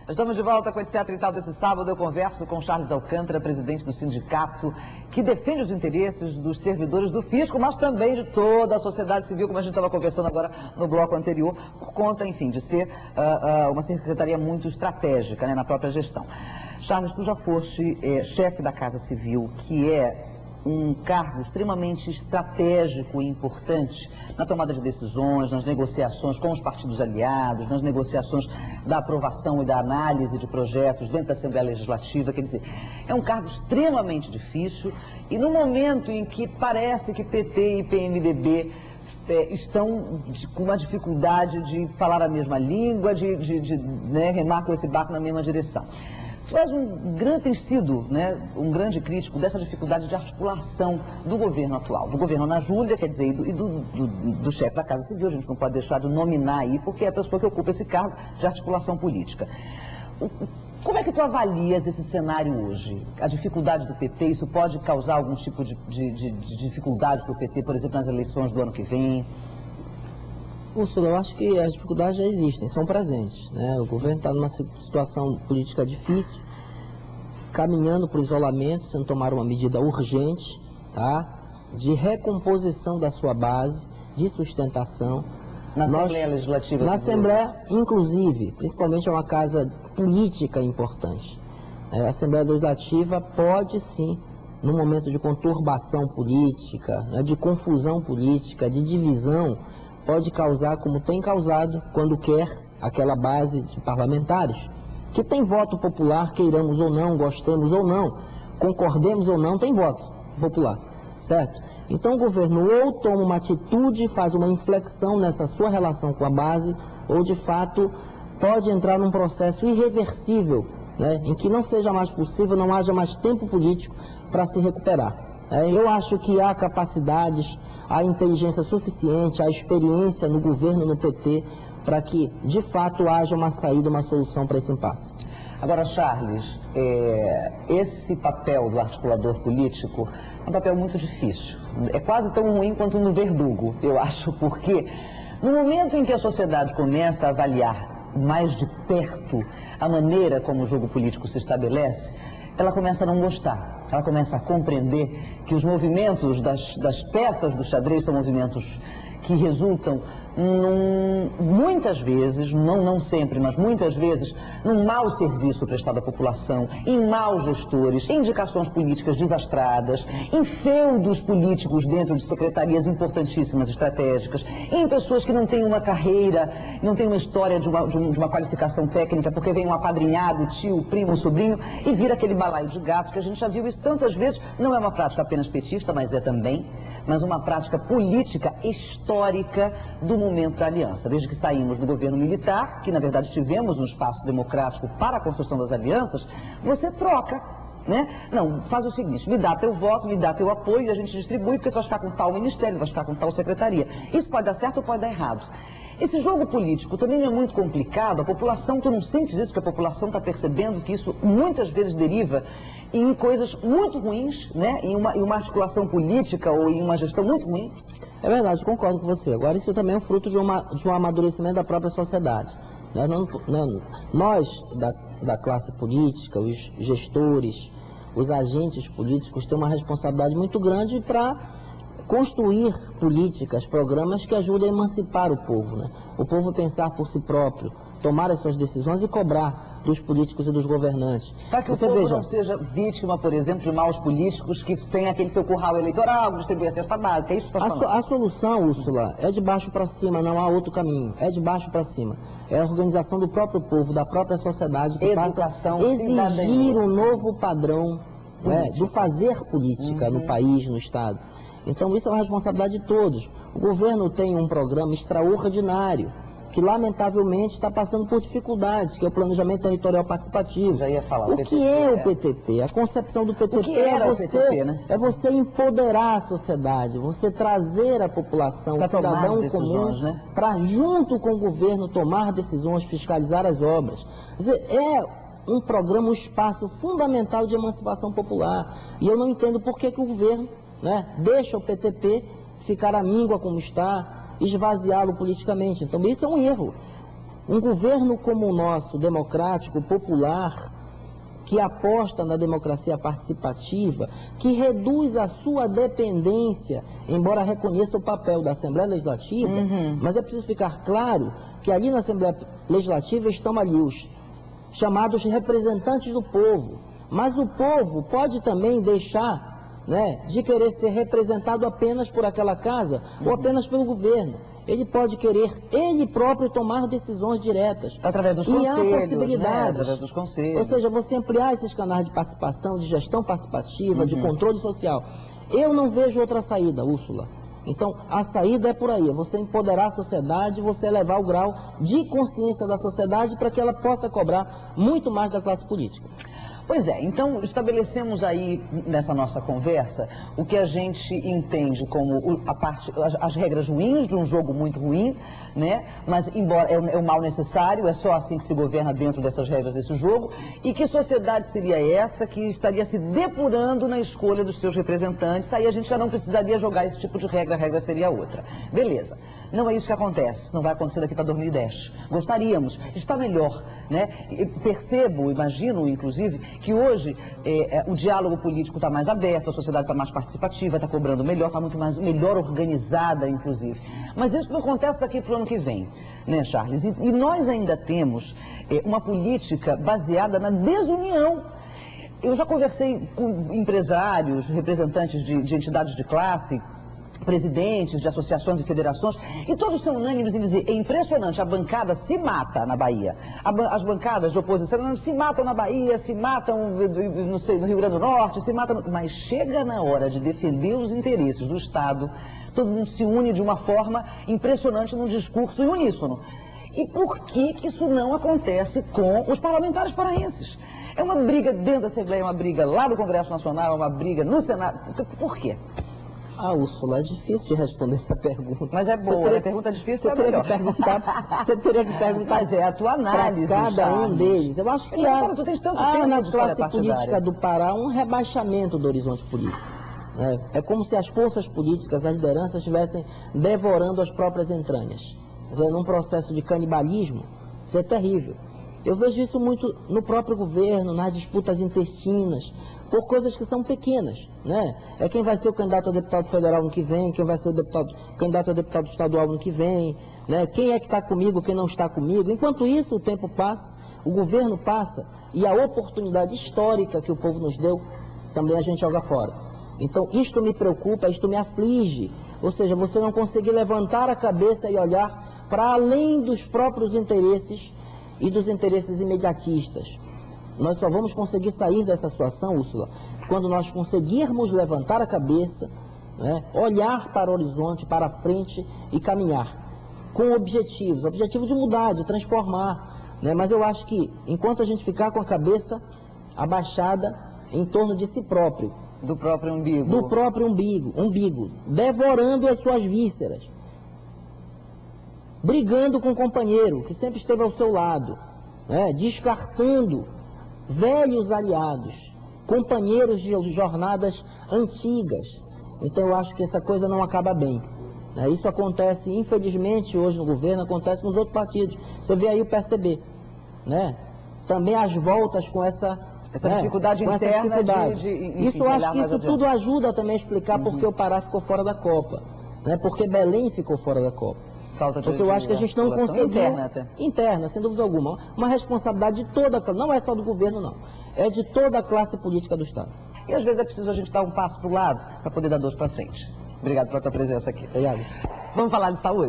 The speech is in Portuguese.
Estamos de volta com o Etc e Tal desse sábado. Eu converso com Charles Alcântara, presidente do sindicato, que defende os interesses dos servidores do fisco, mas também de toda a sociedade civil, como a gente estava conversando agora no bloco anterior, por conta, enfim, de ser uma secretaria muito estratégica, né, na própria gestão. Charles, tu já foste chefe da Casa Civil, que é um cargo extremamente estratégico e importante na tomada de decisões, nas negociações com os partidos aliados, nas negociações da aprovação e da análise de projetos dentro da Assembleia Legislativa. Quer dizer, é um cargo extremamente difícil e no momento em que parece que PT e PMDB estão com uma dificuldade de falar a mesma língua, né, remar com esse barco na mesma direção. Tu és tem sido, né, um grande crítico dessa dificuldade de articulação do governo atual, do governo Ana Júlia, quer dizer, e do chefe da Casa Civil. A gente não pode deixar de nominar aí, porque é a pessoa que ocupa esse cargo de articulação política. Como é que tu avalias esse cenário hoje? A dificuldade do PT, isso pode causar algum tipo de dificuldade para o PT, por exemplo, nas eleições do ano que vem? Úrsula, eu acho que as dificuldades já existem, são presentes, né? O governo está numa situação política difícil, caminhando para o isolamento, sem tomar uma medida urgente, tá? De recomposição da sua base, de sustentação. Na Assembleia Legislativa? Na Assembleia, inclusive, principalmente é uma casa política importante. A Assembleia Legislativa pode sim, no momento de conturbação política, né, de confusão política, de divisão, pode causar, como tem causado, quando quer, aquela base de parlamentares, que tem voto popular, queiramos ou não, gostemos ou não, concordemos ou não, tem voto popular, certo? Então o governo ou toma uma atitude, faz uma inflexão nessa sua relação com a base, ou de fato pode entrar num processo irreversível, né, em que não seja mais possível, não haja mais tempo político para se recuperar. Eu acho que há capacidades, há inteligência suficiente, há experiência no governo, no PT, para que, de fato, haja uma saída, uma solução para esse impasse. Agora, Charles, esse papel do articulador político é um papel muito difícil. É quase tão ruim quanto no verdugo, eu acho, porque no momento em que a sociedade começa a avaliar mais de perto a maneira como o jogo político se estabelece, ela começa a não gostar, ela começa a compreender que os movimentos das peças do xadrez são movimentos que resultam muitas vezes, não sempre, mas muitas vezes, num mau serviço prestado à população, em maus gestores, em indicações políticas desastradas, em feudos políticos dentro de secretarias importantíssimas, estratégicas, em pessoas que não têm uma carreira, não têm uma história de uma qualificação técnica, porque vem um apadrinhado, tio, primo, sobrinho, e vira aquele balaio de gato, que a gente já viu isso tantas vezes. Não é uma prática apenas petista, mas é também, mas uma prática política histórica do momento da aliança. Desde que saímos do governo militar, que na verdade tivemos um espaço democrático para a construção das alianças, você troca, né? Não, faz o seguinte, me dá teu voto, me dá teu apoio e a gente distribui, porque tu vai ficar com tal ministério, vai ficar com tal secretaria. Isso pode dar certo ou pode dar errado. Esse jogo político também é muito complicado, a população, tu não sentes isso, que a população está percebendo que isso muitas vezes deriva em coisas muito ruins, né? Em uma articulação política ou em uma gestão muito ruim. É verdade, concordo com você. Agora, isso também é fruto de um amadurecimento da própria sociedade. Nós, da classe política, os gestores, os agentes políticos, temos uma responsabilidade muito grande para construir políticas, programas que ajudem a emancipar o povo, né? O povo pensar por si próprio, tomar as suas decisões e cobrar dos políticos e dos governantes. Para que o povo não seja vítima, por exemplo, de maus políticos que têm aquele seu curral eleitoral, distribuir a cesta básica, é isso que você está falando? A solução, Úrsula, é de baixo para cima, não há outro caminho, é de baixo para cima. É a organização do próprio povo, da própria sociedade, que passa a exigir um novo padrão, né, do fazer política no país, no Estado. Então isso é uma responsabilidade de todos. O governo tem um programa extraordinário, que lamentavelmente está passando por dificuldades, que é o Planejamento Territorial Participativo. Já ia falar. O que é o PTT? A concepção do PTT é você empoderar a sociedade, você trazer a população, o cidadão comum, né, para junto com o governo tomar decisões, fiscalizar as obras. Quer dizer, é um programa, um espaço fundamental de emancipação popular. E eu não entendo por que o governo, né, deixa o PTT ficar à míngua como está, esvaziá-lo politicamente. Então isso é um erro. Um governo como o nosso, democrático, popular, que aposta na democracia participativa, que reduz a sua dependência, embora reconheça o papel da Assembleia Legislativa, mas é preciso ficar claro que ali na Assembleia Legislativa estão ali os chamados representantes do povo, mas o povo pode também deixar, né, de querer ser representado apenas por aquela casa ou apenas pelo governo. Ele pode querer ele próprio tomar decisões diretas. Através dos conselhos. E há possibilidades. Né? Através dos conselhos. Ou seja, você ampliar esses canais de participação, de gestão participativa, de controle social. Eu não vejo outra saída, Úrsula. Então, a saída é por aí, é você empoderar a sociedade, você elevar o grau de consciência da sociedade para que ela possa cobrar muito mais da classe política. Pois é, então estabelecemos aí nessa nossa conversa o que a gente entende como as regras ruins de um jogo muito ruim, né? Mas embora é o mal necessário, é só assim que se governa dentro dessas regras desse jogo. E que sociedade seria essa que estaria se depurando na escolha dos seus representantes? Aí a gente já não precisaria jogar esse tipo de regra, a regra seria outra. Beleza. Não é isso que acontece, não vai acontecer daqui para 2010. Gostaríamos, está melhor, né? Percebo, imagino, inclusive, que hoje o diálogo político está mais aberto, a sociedade está mais participativa, está cobrando melhor, está muito melhor organizada, inclusive. Mas isso não acontece daqui para o ano que vem, né, Charles? E nós ainda temos uma política baseada na desunião. Eu já conversei com empresários, representantes de entidades de classe, presidentes de associações e federações, e todos são unânimes em dizer, é impressionante, a bancada se mata na Bahia. As bancadas de oposição se matam na Bahia, se matam no Rio Grande do Norte, se matam... Mas chega na hora de defender os interesses do Estado, todo mundo se une de uma forma impressionante num discurso em uníssono. E por que isso não acontece com os parlamentares paraenses? É uma briga dentro da Assembleia, é uma briga lá no Congresso Nacional, é uma briga no Senado. Por quê? Ah, Úrsula, é difícil de responder essa pergunta. Mas é boa, a pergunta difícil é melhor. Você teria que perguntar, mas é a tua análise, cada um deles. Eu acho que há na classe política do Pará um rebaixamento do horizonte político. É como se as forças políticas, as lideranças estivessem devorando as próprias entranhas. Num processo de canibalismo, isso é terrível. Eu vejo isso muito no próprio governo, nas disputas intestinas, por coisas que são pequenas, né? É quem vai ser o candidato a deputado federal no que vem, quem vai ser o candidato a deputado estadual no que vem, né? Quem é que está comigo, quem não está comigo. Enquanto isso, o tempo passa, o governo passa e a oportunidade histórica que o povo nos deu, também a gente joga fora. Então, isto me preocupa, isto me aflige. Ou seja, você não conseguir levantar a cabeça e olhar para além dos próprios interesses e dos interesses imediatistas. Nós só vamos conseguir sair dessa situação, Úrsula, quando nós conseguirmos levantar a cabeça, né, olhar para o horizonte, para a frente e caminhar com objetivos, objetivo de mudar, de transformar, né? Mas eu acho que enquanto a gente ficar com a cabeça abaixada em torno de si próprio, do próprio umbigo, devorando as suas vísceras, brigando com o companheiro que sempre esteve ao seu lado, né, descartando velhos aliados, companheiros de jornadas antigas. Então eu acho que essa coisa não acaba bem. Isso acontece, infelizmente, hoje no governo, acontece nos outros partidos. Você vê aí o PSDB, né? Também as voltas com essa dificuldade interna Isso eu acho que isso tudo ajuda também a explicar por que o Pará ficou fora da Copa, né? Porque Belém ficou fora da Copa. Porque eu acho que a gente não conseguiu... Interna, sem dúvida alguma. Uma responsabilidade de toda a classe, não é só do governo, não. É de toda a classe política do Estado. E às vezes é preciso a gente dar um passo para o lado para poder dar dois para frente. Obrigado pela tua presença aqui. Obrigado. Vamos falar de saúde?